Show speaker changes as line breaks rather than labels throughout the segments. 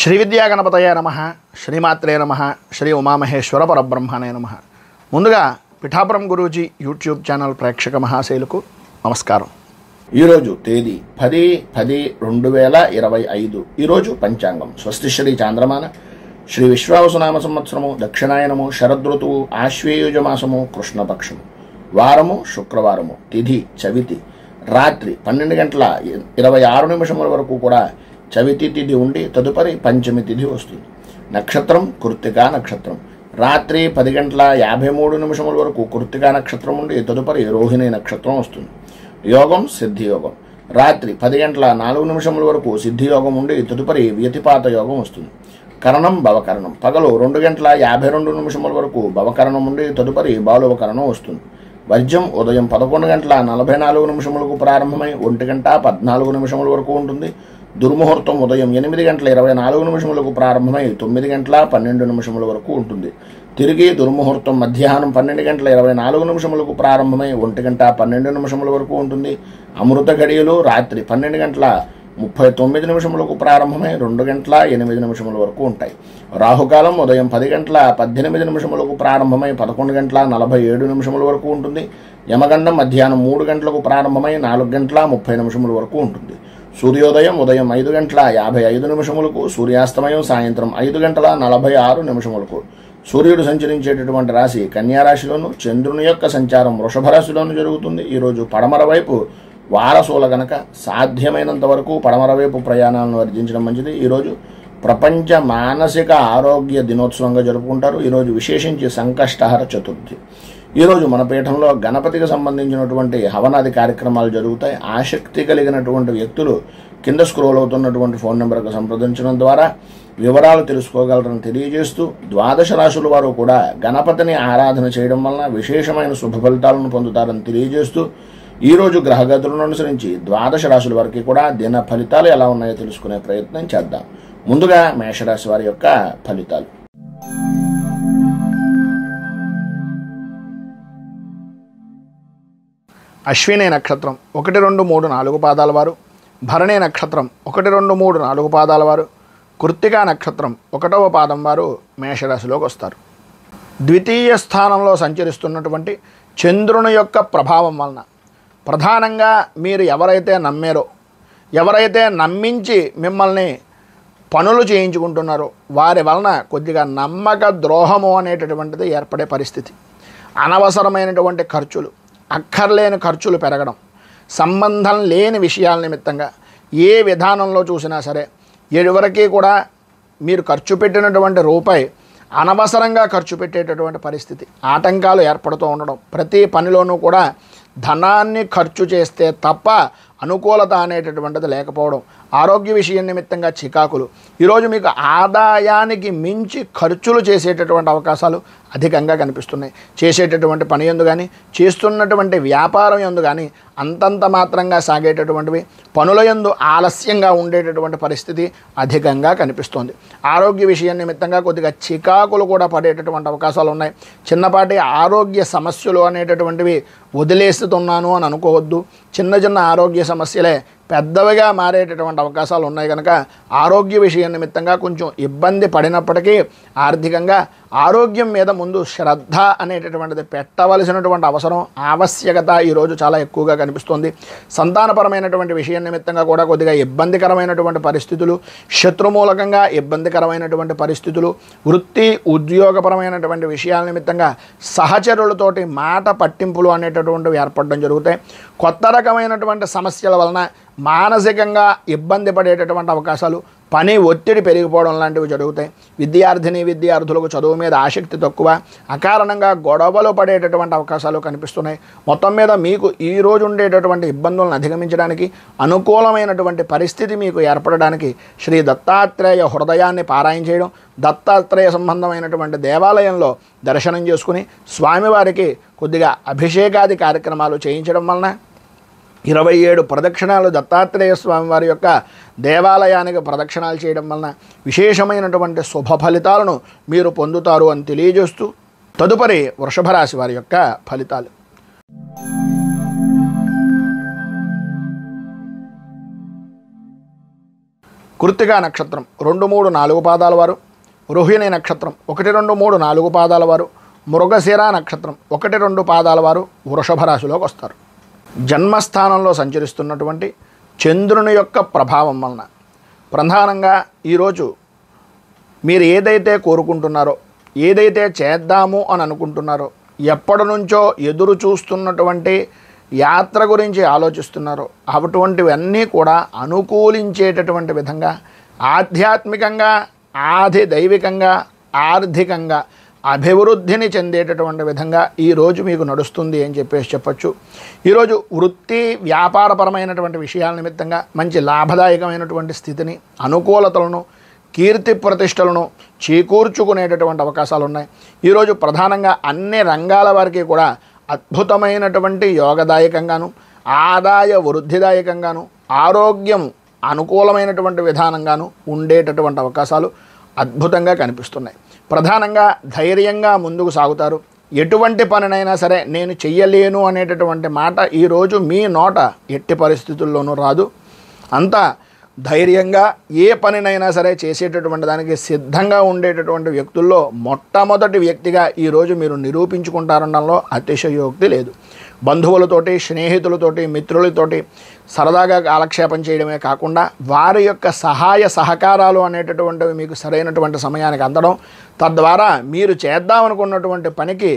శ్రీ విద్యా గణపతయ నమః, శ్రీమాత్రే నమః, శ్రీ ఉమామహేశ్వర పరబ్రహ్మణే నమః. ముందుగా పిఠాపురం గురూజీ యూట్యూబ్ ఛానల్ ప్రేక్షక మహాశైలకు నమస్కారం.
ఈరోజు తేదీ 10/10/2025. ఈరోజు పంచాంగం స్వస్తి శ్రీ చాంద్రమాన శ్రీ విశ్వావసునామ సంవత్సరము దక్షిణాయనము శరదృతువు ఆశ్వేయుజ మాసము కృష్ణపక్షము. వారము శుక్రవారము. తిథి చవితి. రాత్రి 12:26 వరకు కూడా చవితి తిథి ఉండి తదుపరి పంచమి తిథి వస్తుంది. నక్షత్రం కృత్తికా నక్షత్రం. రాత్రి 10:53 వరకు కృత్తికా నక్షత్రం ఉండి తదుపరి రోహిణి నక్షత్రం వస్తుంది. యోగం సిద్ధి యోగం. రాత్రి 10:04 వరకు సిద్ధి యోగం ఉండి తదుపరి వ్యతిపాత యోగం వస్తుంది. కరణం భవకరణం. పగలు 2:52 వరకు భవకరణం ఉండి తదుపరి బాలువకరణం వస్తుంది. వర్జ్యం ఉదయం 11:44 ప్రారంభమై 1:14 వరకు ఉంటుంది. దుర్ముహూర్తం ఉదయం 8:24 ప్రారంభమై 9:12 వరకు ఉంటుంది. తిరిగి దుర్ముహూర్తం మధ్యాహ్నం 12:24 ప్రారంభమై 1:12 వరకు ఉంటుంది. అమృత గడియలు రాత్రి 12:39 ప్రారంభమై 2:08 వరకు ఉంటాయి. రాహుకాలం ఉదయం 10:18 ప్రారంభమై 11:47 వరకు ఉంటుంది. యమగండం మధ్యాహ్నం 3 గంటలకు ప్రారంభమై 4:30 వరకు ఉంటుంది. సూర్యోదయం ఉదయం 5:55 సూర్యాస్తమయం సాయంత్రం 5:46 సూర్యుడు సంచరించేటటువంటి రాశి కన్యారాశిలోను, చంద్రుని యొక్క సంచారం వృషభ రాశిలోను జరుగుతుంది. ఈరోజు పడమర వైపు వారసూల గనక సాధ్యమైనంత వరకు పడమర వైపు ప్రయాణాలను వర్జించడం మంచిది. ఈరోజు ప్రపంచ మానసిక ఆరోగ్య దినోత్సవంగా జరుపుకుంటారు. ఈరోజు విశేషించి సంకష్టహర చతుర్థి. ఈరోజు మన పీఠంలో గణపతికి సంబంధించినటువంటి హవనాది కార్యక్రమాలు జరుగుతాయి. ఆసక్తి కలిగినటువంటి వ్యక్తులు కింద స్క్రోల్ అవుతున్నటువంటి ఫోన్ నెంబర్కు సంప్రదించడం ద్వారా వివరాలు తెలుసుకోగలరని తెలియజేస్తూ, ద్వాదశ రాశుల వారు కూడా గణపతిని ఆరాధన చేయడం వలన విశేషమైన శుభ ఫలితాలను పొందుతారని తెలియజేస్తూ, ఈరోజు గ్రహగతులను అనుసరించి ద్వాదశ రాశుల వారికి కూడా దిన ఫలితాలు ఎలా ఉన్నాయో తెలుసుకునే ప్రయత్నం చేద్దాం. ముందుగా మేషరాశి వారి యొక్క ఫలితాలు.
అశ్విని నక్షత్రం 1, 2, 3, 4 పాదాల వారు, భరణి నక్షత్రం 1, 2, 3, 4 పాదాల వారు, కృత్తికా నక్షత్రం 1వ పాదం వారు మేషరాశిలోకి వస్తారు. ద్వితీయ స్థానంలో సంచరిస్తున్నటువంటి చంద్రుని యొక్క ప్రభావం వలన ప్రధానంగా మీరు ఎవరైతే నమ్మారో, ఎవరైతే నమ్మించి మిమ్మల్ని పనులు చేయించుకుంటున్నారో వారి వలన కొద్దిగా నమ్మక ద్రోహము అనేటటువంటిది ఏర్పడే పరిస్థితి. అనవసరమైనటువంటి ఖర్చులు, అక్కర్లేని ఖర్చులు పెరగడం, సంబంధం లేని విషయాల నిమిత్తంగా ఏ విధానంలో చూసినా సరే ఎవరికి కూడా మీరు ఖర్చు పెట్టినటువంటి రూపాయి అనవసరంగా ఖర్చు పెట్టేటటువంటి పరిస్థితి, ఆటంకాలు ఏర్పడుతూ ఉండడం, ప్రతి పనిలోనూ కూడా ధనాన్ని ఖర్చు చేస్తే తప్ప అనుకూలత అనేటటువంటిది లేకపోవడం, ఆరోగ్య విషయం నిమిత్తంగా చికాకులు, ఈరోజు మీకు ఆదాయానికి మించి ఖర్చులు చేసేటటువంటి అవకాశాలు అధికంగా కనిపిస్తున్నాయి. చేసేటటువంటి పని యందు కానీ, చేస్తున్నటువంటి వ్యాపారం యందు కానీ అంతంత మాత్రంగా సాగేటటువంటివి, పనుల యందు ఆలస్యంగా ఉండేటటువంటి పరిస్థితి అధికంగా కనిపిస్తోంది. ఆరోగ్య విషయం నిమిత్తంగా కొద్దిగా చికాకులు కూడా పడేటటువంటి అవకాశాలు ఉన్నాయి. చిన్నపాటి ఆరోగ్య సమస్యలు అనేటటువంటివి వదిలేస్తున్నాను అని అనుకోవద్దు. చిన్న చిన్న ఆరోగ్య సమస్యలే పెద్దవిగా మారేటటువంటి అవకాశాలు ఉన్నాయి కనుక ఆరోగ్య విషయం నిమిత్తంగా కొంచెం ఇబ్బంది పడినప్పటికీ ఆర్థికంగా ఆరోగ్యం మీద ముందు శ్రద్ధ అనేటటువంటిది పెట్టవలసినటువంటి అవసరం, ఆవశ్యకత ఈరోజు చాలా ఎక్కువగా కనిపిస్తుంది. సంతానపరమైనటువంటి విషయం నిమిత్తంగా కూడా కొద్దిగా ఇబ్బందికరమైనటువంటి పరిస్థితులు, శత్రుమూలకంగా ఇబ్బందికరమైనటువంటి పరిస్థితులు, వృత్తి ఉద్యోగపరమైనటువంటి విషయాల నిమిత్తంగా సహచరులతోటి మాట పట్టింపులు అనేటటువంటివి ఏర్పడడం జరుగుతాయి. కొత్త రకమైనటువంటి సమస్యల వలన మానసికంగా ఇబ్బంది పడేటటువంటి అవకాశాలు, పని ఒత్తిడి పెరిగిపోవడం లాంటివి జరుగుతాయి. విద్యార్థులకు చదువు మీద ఆసక్తి తక్కువ, అకారణంగా గొడవలు పడేటటువంటి అవకాశాలు కనిపిస్తున్నాయి. మొత్తం మీద మీకు ఈరోజు ఉండేటటువంటి ఇబ్బందులను అధిగమించడానికి, అనుకూలమైనటువంటి పరిస్థితి మీకు ఏర్పడడానికి శ్రీ దత్తాత్రేయ హృదయాన్ని పారాయణ చేయడం, దత్తాత్రేయ సంబంధమైనటువంటి దేవాలయంలో దర్శనం చేసుకుని స్వామివారికి కొద్దిగా అభిషేకాది కార్యక్రమాలు చేయించడం వలన 27 ప్రదక్షిణాలు దత్తాత్రేయ స్వామి వారి యొక్క దేవాలయానికి ప్రదక్షిణాలు చేయడం వలన విశేషమైనటువంటి శుభ ఫలితాలను మీరు పొందుతారు అని తెలియజేస్తూ, తదుపరి వృషభ రాశి వారి యొక్క ఫలితాలు. కృత్తికా నక్షత్రం 2, 3, 4 పాదాల వారు, రోహిణి నక్షత్రం 1, 2, 3, 4 పాదాల వారు, మృగశిర నక్షత్రం 1, 2 పాదాల వారు వృషభ రాశిలోకి వస్తారు. జన్మస్థానంలో సంచరిస్తున్నటువంటి చంద్రుని యొక్క ప్రభావం వలన ప్రధానంగా ఈరోజు మీరు ఏదైతే కోరుకుంటున్నారో, ఏదైతే చేద్దాము అని అనుకుంటున్నారో, ఎప్పటి నుంచో ఎదురు చూస్తున్నటువంటి యాత్ర గురించి ఆలోచిస్తున్నారో అటువంటివన్నీ కూడా అనుకూలించేటటువంటి విధంగా ఆధ్యాత్మికంగా, ఆది దైవికంగా, ఆర్థికంగా అభివృద్ధిని చెందేటటువంటి విధంగా ఈరోజు మీకు నడుస్తుంది అని చెప్పొచ్చు. ఈరోజు వృత్తి వ్యాపారపరమైనటువంటి విషయాల నిమిత్తంగా మంచి లాభదాయకమైనటువంటి స్థితిని, అనుకూలతలను, కీర్తి ప్రతిష్టలను చేకూర్చుకునేటటువంటి అవకాశాలు ఉన్నాయి. ఈరోజు ప్రధానంగా అన్ని రంగాల వారికి కూడా అద్భుతమైనటువంటి యోగదాయకంగాను, ఆదాయ వృద్ధిదాయకంగాను, ఆరోగ్యం అనుకూలమైనటువంటి విధానంగాను ఉండేటటువంటి అవకాశాలు అద్భుతంగా కనిపిస్తున్నాయి. ప్రధానంగా ధైర్యంగా ముందుకు సాగుతారు. ఎటువంటి పనినైనా సరే నేను చెయ్యలేను అనేటటువంటి మాట ఈరోజు మీ నోట ఎట్టి పరిస్థితుల్లోనూ రాదు. అంతా ధైర్యంగా ఏ పనినైనా సరే చేసేటటువంటి దానికి సిద్ధంగా ఉండేటటువంటి వ్యక్తుల్లో మొట్టమొదటి వ్యక్తిగా ఈరోజు మీరు నిరూపించుకుంటారనడంలో అతిశయోక్తి లేదు. బంధువులతోటి, స్నేహితులతోటి, మిత్రులతోటి సరదాగా కాలక్షేపం చేయడమే కాకుండా వారి యొక్క సహాయ సహకారాలు అనేటటువంటివి మీకు సరైనటువంటి సమయానికి అందడం, తద్వారా మీరు చేద్దామనుకున్నటువంటి పనికి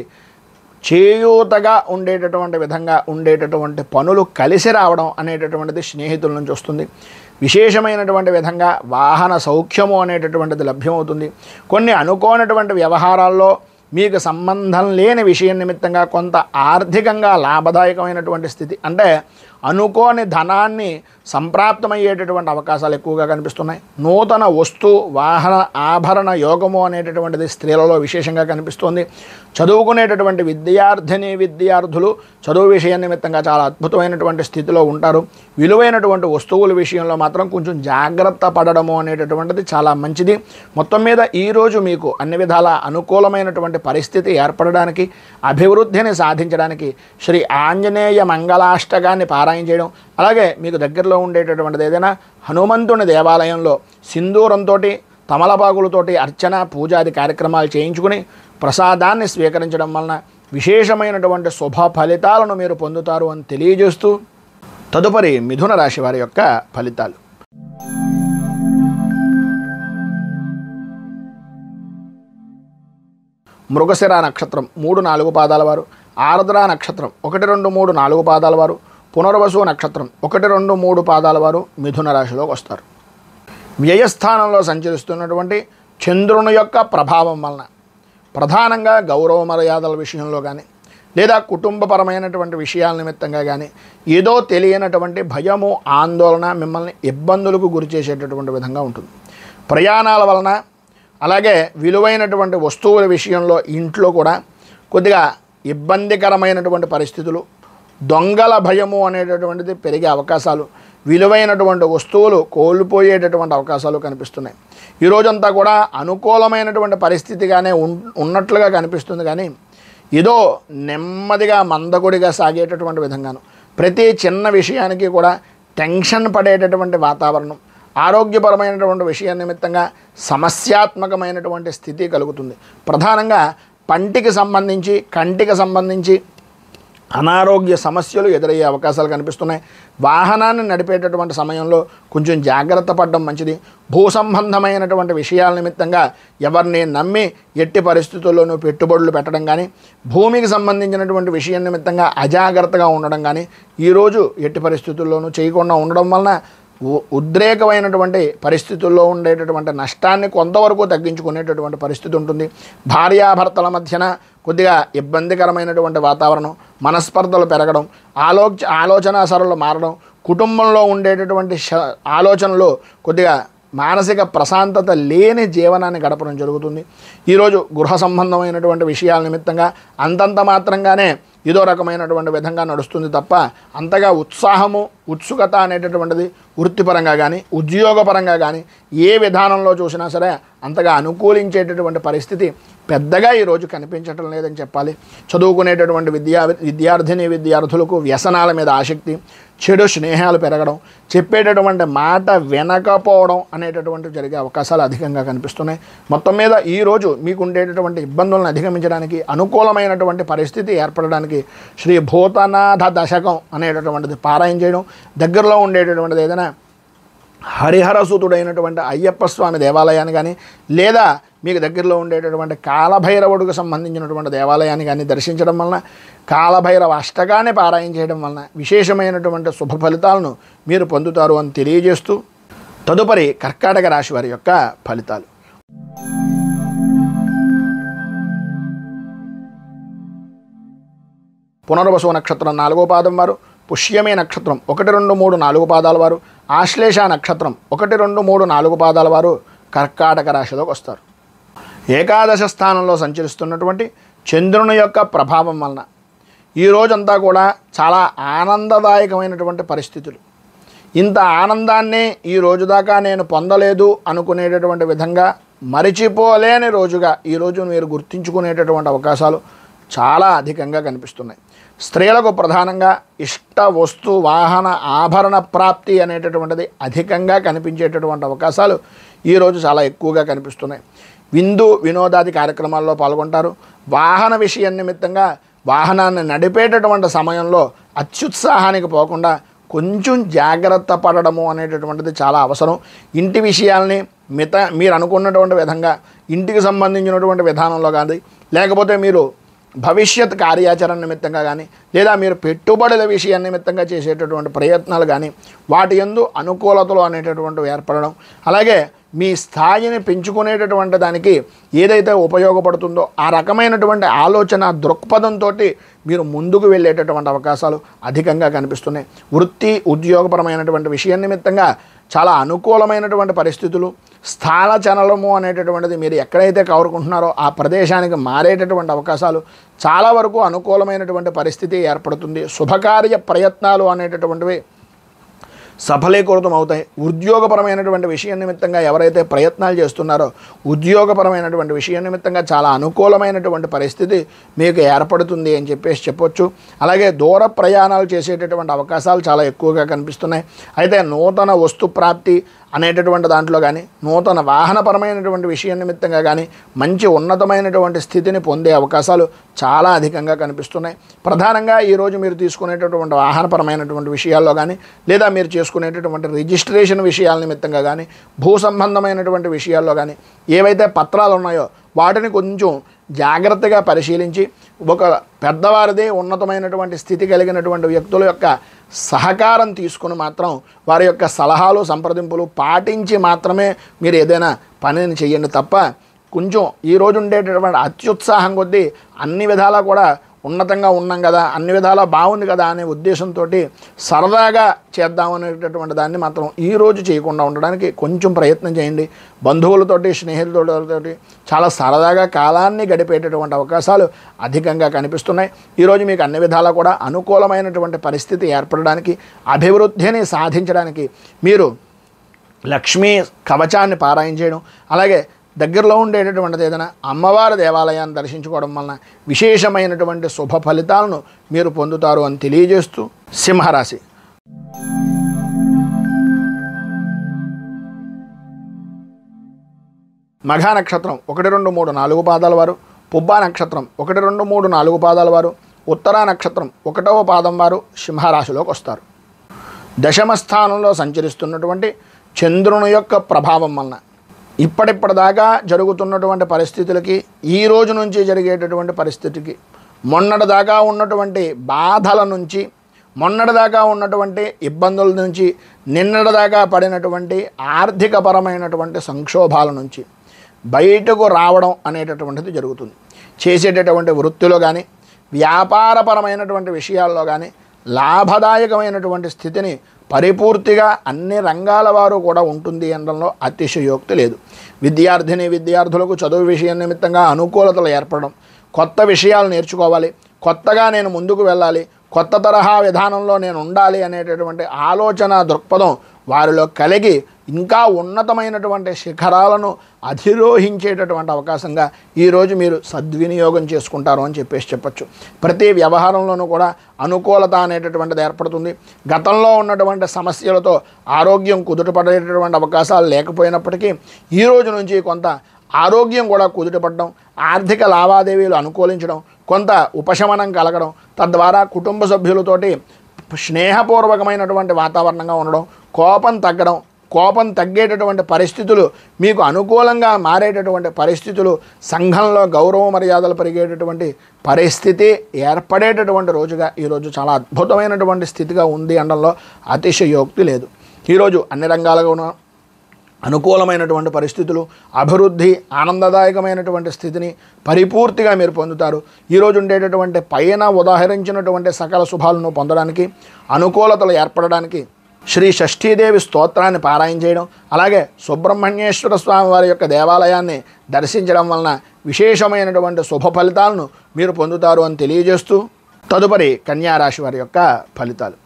చేయూతగా ఉండేటటువంటి విధంగా ఉండేటటువంటి పనులు కలిసి రావడం అనేటటువంటిది స్నేహితుల నుంచి వస్తుంది. విశేషమైనటువంటి విధంగా వాహన సౌఖ్యము అనేటటువంటిది లభ్యమవుతుంది. కొన్ని అనుకోనటువంటి వ్యవహారాల్లో మీకు సంబంధం లేని విషయం నిమిత్తంగా కొంత ఆర్థికంగా లాభదాయకమైనటువంటి స్థితి, అంటే అనుకోని ధనాన్ని సంప్రాప్తమయ్యేటటువంటి అవకాశాలు ఎక్కువగా కనిపిస్తున్నాయి. నూతన వస్తు వాహన ఆభరణ యోగము అనేటటువంటిది స్త్రీలలో విశేషంగా కనిపిస్తుంది. చదువుకునేటటువంటి విద్యార్థులు చదువు విషయం నిమిత్తంగా చాలా అద్భుతమైనటువంటి స్థితిలో ఉంటారు. విలువైనటువంటి వస్తువుల విషయంలో మాత్రం కొంచెం జాగ్రత్త పడడము అనేటటువంటిది చాలా మంచిది. మొత్తం మీద ఈరోజు మీకు అన్ని విధాల అనుకూలమైనటువంటి పరిస్థితి ఏర్పడడానికి, అభివృద్ధిని సాధించడానికి శ్రీ ఆంజనేయ మంగళాష్టకాన్ని పారాయణ చేయడం, అలాగే మీకు దగ్గరలో ఉండేటటువంటిది ఏదైనా హనుమంతుని దేవాలయంలో సింధూరంతో, తమలపాకులతోటి అర్చన, పూజాది కార్యక్రమాలు చేయించుకుని ప్రసాదాన్ని స్వీకరించడం వలన విశేషమైనటువంటి శుభ ఫలితాలను మీరు పొందుతారు అని తెలియజేస్తూ తదుపరి మిథున రాశి వారి యొక్క ఫలితాలు. మృగశిర నక్షత్రం 3, 4 పాదాల వారు, ఆర్ద్ర నక్షత్రం 1, 2, 3, 4 పాదాల వారు, పునర్వసు నక్షత్రం 1, 2, 3 పాదాల వారు మిథున రాశిలోకి వస్తారు. వ్యయస్థానంలో సంచరిస్తున్నటువంటి చంద్రుని యొక్క ప్రభావం వలన ప్రధానంగా గౌరవ మర్యాదల విషయంలో కానీ, లేదా కుటుంబపరమైనటువంటి విషయాల నిమిత్తంగా కానీ ఏదో తెలియనటువంటి భయము, ఆందోళన మిమ్మల్ని ఇబ్బందులకు గురి చేసేటటువంటి విధంగా ఉంటుంది. ప్రయాణాల వలన, అలాగే విలువైనటువంటి వస్తువుల విషయంలో ఇంట్లో కూడా కొద్దిగా ఇబ్బందికరమైనటువంటి పరిస్థితులు, దొంగల భయము అనేటటువంటిది పెరిగే అవకాశాలు, విలువైనటువంటి వస్తువులు కోల్పోయేటటువంటి అవకాశాలు కనిపిస్తున్నాయి. ఈరోజంతా కూడా అనుకూలమైనటువంటి పరిస్థితిగానే ఉన్నట్లుగా కనిపిస్తుంది. కానీ ఏదో నెమ్మదిగా మందకొడిగా సాగేటటువంటి విధంగాను, ప్రతి చిన్న విషయానికి కూడా టెన్షన్ పడేటటువంటి వాతావరణం, ఆరోగ్యపరమైనటువంటి విషయం నిమిత్తంగా సమస్యాత్మకమైనటువంటి స్థితి కలుగుతుంది. ప్రధానంగా పంటికి సంబంధించి, కంటికి సంబంధించి అనారోగ్య సమస్యలు ఎదురయ్యే అవకాశాలు కనిపిస్తున్నాయి. వాహనాన్ని నడిపేటటువంటి సమయంలో కొంచెం జాగ్రత్త పడడం మంచిది. భూ సంబంధమైనటువంటి విషయాల నిమిత్తంగా ఎవరిని నమ్మి ఎట్టి పరిస్థితుల్లోనూ పెట్టుబడులు పెట్టడం కానీ, భూమికి సంబంధించినటువంటి విషయం నిమిత్తంగా అజాగ్రత్తగా ఉండడం కానీ ఈరోజు ఎట్టి పరిస్థితుల్లోనూ చేయకుండా ఉండడం వలన ఉద్రేకమైనటువంటి పరిస్థితుల్లో ఉండేటటువంటి నష్టాన్ని కొంతవరకు తగ్గించుకునేటటువంటి పరిస్థితి ఉంటుంది. భార్యాభర్తల మధ్యన కొద్దిగా ఇబ్బందికరమైనటువంటి వాతావరణం, మనస్పర్ధలు పెరగడం, ఆలోచన సరళలు మారడం, కుటుంబంలో ఉండేటటువంటి ఆలోచనలు కొద్దిగా మానసిక ప్రశాంతత లేని జీవనాన్ని గడపడం జరుగుతుంది. ఈరోజు గృహ సంబంధమైనటువంటి విషయాల నిమిత్తంగా అంతంత మాత్రంగానే ఏదో రకమైనటువంటి విధంగా నడుస్తుంది తప్ప అంతగా ఉత్సాహము, ఉత్సుకత అనేటటువంటిది వృత్తిపరంగా కానీ, ఉద్యోగపరంగా కానీ ఏ విధానంలో చూసినా సరే అంతగా అనుకూలించేటటువంటి పరిస్థితి పెద్దగా ఈరోజు కనిపించటం లేదని చెప్పాలి. చదువుకునేటటువంటి విద్యార్థిని విద్యార్థులకు వ్యసనాల మీద ఆసక్తి, చెడు స్నేహాలు పెరగడం, చెప్పేటటువంటి మాట వినకపోవడం అనేటటువంటివి జరిగే అవకాశాలు అధికంగా కనిపిస్తున్నాయి. మొత్తం మీద ఈరోజు మీకు ఉండేటటువంటి ఇబ్బందులను అధిగమించడానికి, అనుకూలమైనటువంటి పరిస్థితి ఏర్పడడానికి శ్రీ భూతనాథ దశకం అనేటటువంటిది పారాయణ చేయడం, దగ్గరలో ఉండేటటువంటిది ఏదైనా హరిహరసుతుడైనటువంటి అయ్యప్ప స్వామి దేవాలయాన్ని కానీ, లేదా మీకు దగ్గరలో ఉండేటటువంటి కాలభైరవుడికి సంబంధించినటువంటి దేవాలయాన్ని కానీ దర్శించడం వలన, కాలభైరవ అష్టకాన్ని పారాయణ చేయడం వలన విశేషమైనటువంటి శుభ ఫలితాలను మీరు పొందుతారు అని తెలియజేస్తూ, తదుపరి కర్కాటక రాశి వారి యొక్క ఫలితాలు. పునర్వసు నక్షత్రం 4వ పాదం వారు, పుష్యమే నక్షత్రం 1, 2, 3, 4 పాదాల వారు, ఆశ్లేష నక్షత్రం 1, 2, 3, 4 పాదాల వారు కర్కాటక రాశిలోకి వస్తారు. ఏకాదశ స్థానంలో సంచరిస్తున్నటువంటి చంద్రుని యొక్క ప్రభావం వలన ఈ రోజంతా కూడా చాలా ఆనందదాయకమైనటువంటి పరిస్థితులు. ఇంత ఆనందాన్ని ఈ రోజు దాకా నేను పొందలేదు అనుకునేటటువంటి విధంగా మరిచిపోలేని రోజుగా ఈరోజు మీరు గుర్తించుకునేటటువంటి అవకాశాలు చాలా అధికంగా కనిపిస్తున్నాయి. స్త్రీలకు ప్రధానంగా ఇష్ట వస్తు వాహన ఆభరణ ప్రాప్తి అనేటటువంటిది అధికంగా కనిపించేటటువంటి అవకాశాలు ఈరోజు చాలా ఎక్కువగా కనిపిస్తున్నాయి. విందు వినోదాది కార్యక్రమాల్లో పాల్గొంటారు. వాహన విషయం నిమిత్తంగా వాహనాన్ని నడిపేటటువంటి సమయంలో అత్యుత్సాహానికి పోకుండా కొంచెం జాగ్రత్త పడడము అనేటటువంటిది చాలా అవసరం. ఇంటి విషయాల్ని మీరు అనుకున్నటువంటి విధంగా ఇంటికి సంబంధించినటువంటి విధానంలో కానీ, లేకపోతే మీరు భవిష్యత్ కార్యాచరణ నిమిత్తంగా కానీ, లేదా మీరు పెట్టుబడుల విషయం నిమిత్తంగా చేసేటటువంటి ప్రయత్నాలు కానీ వాటి యందు అనుకూలతలు అనేటటువంటివి ఏర్పడడం, అలాగే మీ స్థాయిని పెంచుకునేటటువంటి దానికి ఏదైతే ఉపయోగపడుతుందో ఆ రకమైనటువంటి ఆలోచన దృక్పథంతో మీరు ముందుకు వెళ్ళేటటువంటి అవకాశాలు అధికంగా కనిపిస్తున్నాయి. వృత్తి ఉద్యోగపరమైనటువంటి విషయం నిమిత్తంగా చాలా అనుకూలమైనటువంటి పరిస్థితులు, స్థాన చలనము అనేటటువంటిది మీరు ఎక్కడైతే కోరుకుంటున్నారో ఆ ప్రదేశానికి మారేటటువంటి అవకాశాలు చాలా వరకు అనుకూలమైనటువంటి పరిస్థితి ఏర్పడుతుంది. శుభకార్య ప్రయత్నాలు అనేటటువంటివి సఫలీకృతం అవుతాయి. ఉద్యోగపరమైనటువంటి విషయం నిమిత్తంగా ఎవరైతే ప్రయత్నాలు చేస్తున్నారో ఉద్యోగపరమైనటువంటి విషయం నిమిత్తంగా చాలా అనుకూలమైనటువంటి పరిస్థితి మీకు ఏర్పడుతుంది అని చెప్పొచ్చు. అలాగే దూర ప్రయాణాలు చేసేటటువంటి అవకాశాలు చాలా ఎక్కువగా కనిపిస్తున్నాయి. అయితే నూతన వస్తు ప్రాప్తి అనేటటువంటి దాంట్లో కానీ, నూతన వాహనపరమైనటువంటి విషయం నిమిత్తంగా కానీ మంచి ఉన్నతమైనటువంటి స్థితిని పొందే అవకాశాలు చాలా అధికంగా కనిపిస్తున్నాయి. ప్రధానంగా ఈరోజు మీరు తీసుకునేటటువంటి వాహనపరమైనటువంటి విషయాల్లో కానీ, లేదా మీరు చేసుకునేటటువంటి రిజిస్ట్రేషన్ విషయాల నిమిత్తంగా కానీ, భూ సంబంధమైనటువంటి విషయాల్లో కానీ ఏవైతే పత్రాలు ఉన్నాయో వాటిని కొంచెం జాగ్రత్తగా పరిశీలించి ఒక పెద్దవారిదే ఉన్నతమైనటువంటి స్థితి కలిగినటువంటి వ్యక్తుల యొక్క సహకారం తీసుకుని మాత్రం వారి యొక్క సలహాలు సంప్రదింపులు పాటించి మాత్రమే మీరు ఏదైనా పనిని చేయండి తప్ప కొంచెం ఈరోజు ఉండేటటువంటి అత్యుత్సాహం కొద్దీ అన్ని విధాలా కూడా ఉన్నతంగా ఉన్నాం కదా, అన్ని విధాలా బాగుంది కదా అనే ఉద్దేశంతో సరదాగా చేద్దామనేటటువంటి దాన్ని మాత్రం ఈరోజు చేయకుండా ఉండడానికి కొంచెం ప్రయత్నం చేయండి. బంధువులతోటి స్నేహితులతోటి చాలా సరదాగా కాలాన్ని గడిపేటటువంటి అవకాశాలు అధికంగా కనిపిస్తున్నాయి. ఈరోజు మీకు అన్ని విధాలా కూడా అనుకూలమైనటువంటి పరిస్థితి ఏర్పడడానికి, అభివృద్ధిని సాధించడానికి మీరు లక్ష్మీ కవచాన్ని పారాయణ చేయడం, అలాగే దగ్గరలో ఉండేటటువంటిది ఏదైనా అమ్మవారి దేవాలయాన్ని దర్శించుకోవడం వలన విశేషమైనటువంటి శుభ ఫలితాలను మీరు పొందుతారు అని తెలియజేస్తూ, సింహరాశి మఘా నక్షత్రం 1, 2, 3, 4 పాదాల వారు, పుబ్బా నక్షత్రం 1, 2, 3, 4 పాదాల వారు, ఉత్తరా నక్షత్రం 1వ పాదం వారు సింహరాశిలోకి వస్తారు. దశమ స్థానంలో సంచరిస్తున్నటువంటి చంద్రుని యొక్క ప్రభావం వలన ఇప్పటిదాకా జరుగుతున్నటువంటి పరిస్థితులకి, ఈ రోజు నుంచి జరిగేటటువంటి పరిస్థితికి, మొన్నటిదాకా ఉన్నటువంటి బాధల నుంచి, మొన్నటిదాకా ఉన్నటువంటి ఇబ్బందుల నుంచి, నిన్నటిదాకా పడినటువంటి ఆర్థికపరమైనటువంటి సంక్షోభాల నుంచి బయటకు రావడం అనేటటువంటిది జరుగుతుంది. చేసేటటువంటి వృత్తిలో కానీ, వ్యాపారపరమైనటువంటి విషయాల్లో కానీ లాభదాయకమైనటువంటి స్థితిని పరిపూర్తిగా అన్ని రంగాల వారు కూడా ఉంటుంది అనడంలో అతిశయోక్తి లేదు. విద్యార్థులకు చదువు విషయం నిమిత్తంగా అనుకూలతలు ఏర్పడడం, కొత్త విషయాలు నేర్చుకోవాలి, కొత్తగా నేను ముందుకు వెళ్ళాలి, కొత్త తరహా విధానంలో నేను ఉండాలి అనేటటువంటి ఆలోచన దృక్పథం వారిలో కలిగి ఇంకా ఉన్నతమైనటువంటి శిఖరాలను అధిరోహించేటటువంటి అవకాశంగా ఈరోజు మీరు సద్వినియోగం చేసుకుంటారు అని చెప్పొచ్చు. ప్రతి వ్యవహారంలోనూ కూడా అనుకూలత అనేటటువంటిది ఏర్పడుతుంది. గతంలో ఉన్నటువంటి సమస్యలతో ఆరోగ్యం కుదుటపడేటటువంటి అవకాశాలు లేకపోయినప్పటికీ ఈ రోజు నుంచి కొంత ఆరోగ్యం కూడా కుదుటపడడం, ఆర్థిక లావాదేవీలు అనుకూలించడం, కొంత ఉపశమనం కలగడం, తద్వారా కుటుంబ సభ్యులతోటి స్నేహపూర్వకమైనటువంటి వాతావరణంగా ఉండడం, కోపం తగ్గడం, కోపం తగ్గేటటువంటి పరిస్థితులు, మీకు అనుకూలంగా మారేటటువంటి పరిస్థితులు, సంఘంలో గౌరవ మర్యాదలు పెరిగేటటువంటి పరిస్థితి ఏర్పడేటటువంటి రోజుగా ఈరోజు చాలా అద్భుతమైనటువంటి స్థితిగా ఉంది అనడంలో అతిశయోక్తి లేదు. ఈరోజు అన్ని రంగాలుగా అనుకూలమైనటువంటి పరిస్థితులు, అభివృద్ధి, ఆనందదాయకమైనటువంటి స్థితిని పరిపూర్తిగా మీరు పొందుతారు. ఈరోజు ఉండేటటువంటి పైన ఉదాహరించినటువంటి సకల శుభాలను పొందడానికి, అనుకూలతలు ఏర్పడడానికి శ్రీ షష్ఠీదేవి స్తోత్రాన్ని పారాయణ చేయడం, అలాగే సుబ్రహ్మణ్యేశ్వర స్వామి వారి యొక్క దేవాలయాన్ని దర్శించడం వలన విశేషమైనటువంటి శుభ ఫలితాలను మీరు పొందుతారు అని తెలియజేస్తూ, తదుపరి కన్యారాశి వారి యొక్క ఫలితాలు.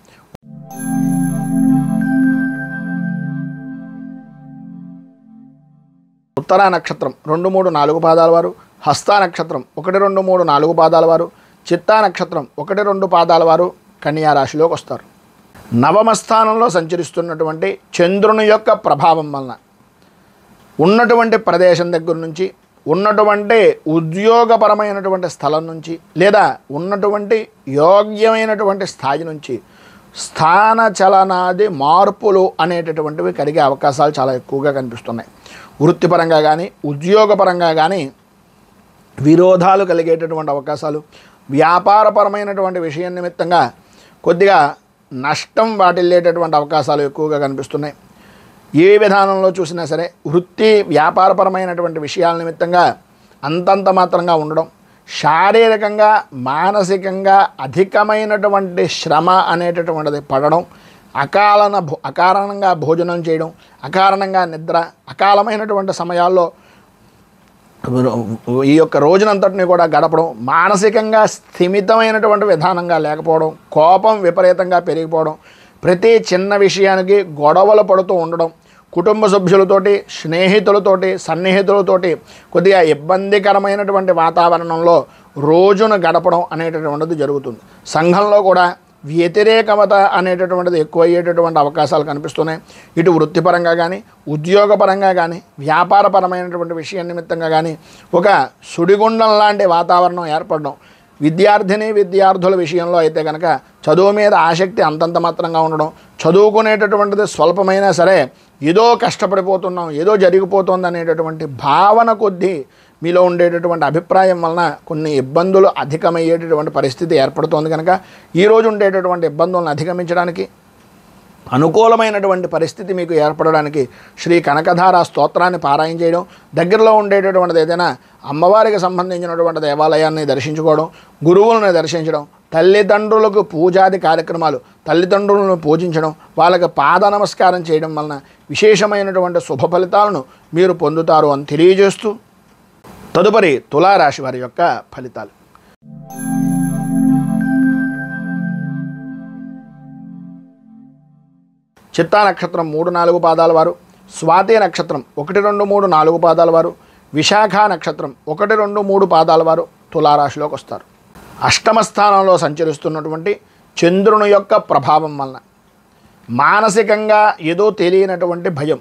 ఉత్తరా నక్షత్రం 2, 3, 4 పాదాల వారు, హస్తా నక్షత్రం 1, 2, 3, 4 పాదాల వారు, చిత్తా నక్షత్రం 1, 2 పాదాల వారు కన్యారాశిలోకి వస్తారు. నవమ స్థానంలో సంచరిస్తున్నటువంటి చంద్రుని యొక్క ప్రభావం వలన ఉన్నటువంటి ప్రదేశం దగ్గర నుంచి, ఉన్నటువంటి ఉద్యోగపరమైనటువంటి స్థలం నుంచి, లేదా ఉన్నటువంటి యోగ్యమైనటువంటి స్థాయి నుంచి స్థాన చలనాది మార్పులు అనేటటువంటివి కలిగే అవకాశాలు చాలా ఎక్కువగా కనిపిస్తున్నాయి. వృత్తిపరంగా కానీ, ఉద్యోగపరంగా కానీ విరోధాలు కలిగేటటువంటి అవకాశాలు, వ్యాపారపరమైనటువంటి విషయం నిమిత్తంగా కొద్దిగా నష్టం వాటిల్లేటటువంటి అవకాశాలు ఎక్కువగా కనిపిస్తున్నాయి. ఏ విధానంలో చూసినా సరే వృత్తి వ్యాపారపరమైనటువంటి విషయాల నిమిత్తంగా అంతంత మాత్రంగా ఉండడం, శారీరకంగా మానసికంగా అధికమైనటువంటి శ్రమ అనేటటువంటిది పడడం, అకారణంగా భోజనం చేయడం, అకారణంగా నిద్ర, అకాలమైనటువంటి సమయాల్లో ఈ యొక్క రోజునంతటిని కూడా గడపడం, మానసికంగా స్థిమితమైనటువంటి విధానంగా లేకపోవడం, కోపం విపరీతంగా పెరిగిపోవడం, ప్రతి చిన్న విషయానికి గొడవలు పడుతూ ఉండడం, కుటుంబ సభ్యులతోటి, స్నేహితులతోటి, సన్నిహితులతోటి కొద్దిగా ఇబ్బందికరమైనటువంటి వాతావరణంలో రోజును గడపడం అనేటటువంటిది జరుగుతుంది. సంఘంలో కూడా వ్యతిరేకత అనేటటువంటిది ఎక్కువ అయ్యేటటువంటి అవకాశాలు కనిపిస్తున్నాయి. ఇటు వృత్తిపరంగా కానీ, ఉద్యోగపరంగా కానీ, వ్యాపారపరమైనటువంటి విషయం నిమిత్తంగా కానీ ఒక సుడిగుండం లాంటి వాతావరణం ఏర్పడడం, విద్యార్థుల విషయంలో అయితే కనుక చదువు మీద ఆసక్తి అంతంత మాత్రంగా ఉండడం, చదువుకునేటటువంటిది స్వల్పమైనా సరే ఏదో కష్టపడిపోతున్నాం, ఏదో జరిగిపోతుంది అనేటటువంటి భావన కొద్దీ మీలో ఉండేటటువంటి అభిప్రాయం వలన కొన్ని ఇబ్బందులు అధికమయ్యేటటువంటి పరిస్థితి ఏర్పడుతోంది. కనుక ఈరోజు ఉండేటటువంటి ఇబ్బందులను అధిగమించడానికి, అనుకూలమైనటువంటి పరిస్థితి మీకు ఏర్పడడానికి శ్రీ కనకధార స్తోత్రాన్ని పారాయణ చేయడం, దగ్గరలో ఉండేటటువంటిది ఏదైనా అమ్మవారికి సంబంధించినటువంటి దేవాలయాన్ని దర్శించుకోవడం, గురువులను దర్శించడం, తల్లిదండ్రులకు పూజాది కార్యక్రమాలు, తల్లిదండ్రులను పూజించడం, వాళ్ళకి పాద నమస్కారం చేయడం వలన విశేషమైనటువంటి శుభ ఫలితాలను మీరు పొందుతారు అని తెలియజేస్తూ, తదుపరి తులారాశి వారి యొక్క ఫలితాలు. చిత్తా నక్షత్రం 3, 4 పాదాల వారు, స్వాతి నక్షత్రం 1, 2, 3, 4 పాదాల వారు, విశాఖ నక్షత్రం 1, 2, 3 పాదాల వారు తులారాశిలోకి వస్తారు. అష్టమ స్థానంలో సంచరిస్తున్నటువంటి చంద్రుని యొక్క ప్రభావం వలన మానసికంగా ఏదో తెలియనటువంటి భయం,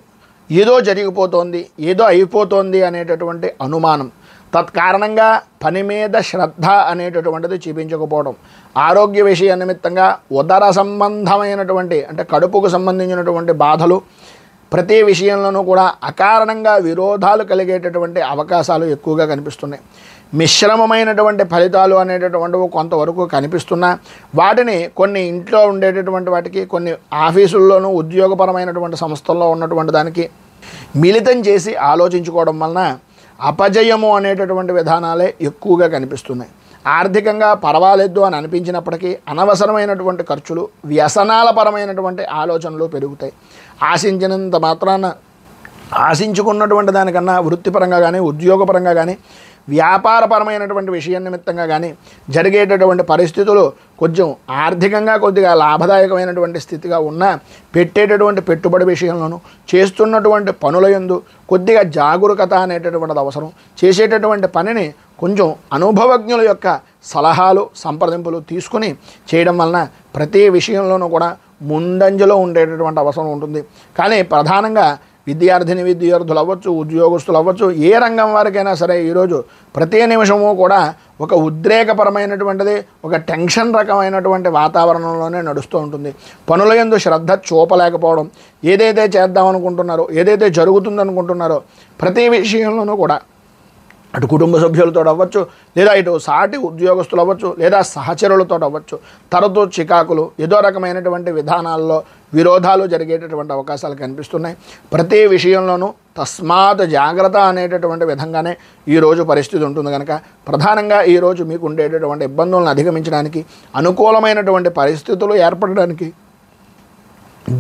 ఏదో జరిగిపోతోంది, ఏదో అయిపోతోంది అనేటటువంటి అనుమానం, తత్కారణంగా పని మీద శ్రద్ధ అనేటటువంటిది చూపించకపోవడం, ఆరోగ్య విషయ నిమిత్తంగా ఉదర సంబంధమైనటువంటి అంటే కడుపుకు సంబంధించినటువంటి బాధలు, ప్రతి విషయంలోనూ కూడా అకారణంగా విరోధాలు కలిగేటటువంటి అవకాశాలు ఎక్కువగా కనిపిస్తున్నాయి. మిశ్రమమైనటువంటి ఫలితాలు అనేటటువంటివి కొంతవరకు కనిపిస్తున్నా వాటిని కొన్ని ఇంట్లో ఉండేటటువంటి వాటికి, కొన్ని ఆఫీసుల్లోనూ ఉద్యోగపరమైనటువంటి సంస్థల్లో ఉన్నటువంటి దానికి మిళితం చేసి ఆలోచించుకోవడం వలన అపజయము అనేటటువంటి విధానాలే ఎక్కువగా కనిపిస్తున్నాయి. ఆర్థికంగా పర్వాలేదు అని అనిపించినప్పటికీ అనవసరమైనటువంటి ఖర్చులు, వ్యసనాల పరమైనటువంటి ఆలోచనలు పెరుగుతాయి. ఆశించినంత మాత్రాన ఆశించుకున్నటువంటి దానికన్నా వృత్తిపరంగా కానీ, ఉద్యోగపరంగా కానీ వ్యాపారపరమైనటువంటి విషయం నిమిత్తంగా కానీ జరిగేటటువంటి పరిస్థితులు కొంచెం ఆర్థికంగా కొద్దిగా లాభదాయకమైనటువంటి స్థితిగా ఉన్నా పెట్టేటటువంటి పెట్టుబడి విషయంలోనూ చేస్తున్నటువంటి పనుల యందు కొద్దిగా జాగరూకత అనేటటువంటిది అవసరం. చేసేటటువంటి పనిని కొంచెం అనుభవజ్ఞుల యొక్క సలహాలు సంప్రదింపులు తీసుకుని చేయడం వలన ప్రతి విషయంలోనూ కూడా ముందంజలో ఉండేటటువంటి అవసరం ఉంటుంది. కానీ ప్రధానంగా విద్యార్థులు అవ్వచ్చు, ఉద్యోగస్తులు అవ్వచ్చు, ఏ రంగం వారికైనా సరే ఈరోజు ప్రతి నిమిషము కూడా ఒక ఉద్రేకపరమైనటువంటిది, ఒక టెన్షన్ రకమైనటువంటి వాతావరణంలోనే నడుస్తూ ఉంటుంది. పనుల యందు శ్రద్ధ చూపలేకపోవడం, ఏదైతే చేద్దామనుకుంటున్నారో, ఏదైతే జరుగుతుందనుకుంటున్నారో ప్రతి విషయంలోనూ కూడా అటు కుటుంబ సభ్యులతో అవ్వచ్చు, లేదా ఇటు సాటి ఉద్యోగస్తులు అవ్వచ్చు, లేదా సహచరులతో అవ్వచ్చు, తరచూ చికాకులు, ఏదో రకమైనటువంటి విధానాల్లో విరోధాలు జరిగేటటువంటి అవకాశాలు కనిపిస్తున్నాయి. ప్రతి విషయంలోనూ తస్మాత్ జాగ్రత్త అనేటటువంటి విధంగానే ఈరోజు పరిస్థితి ఉంటుంది. కనుక ప్రధానంగా ఈరోజు మీకు ఉండేటటువంటి ఇబ్బందులను అధిగమించడానికి, అనుకూలమైనటువంటి పరిస్థితులు ఏర్పడడానికి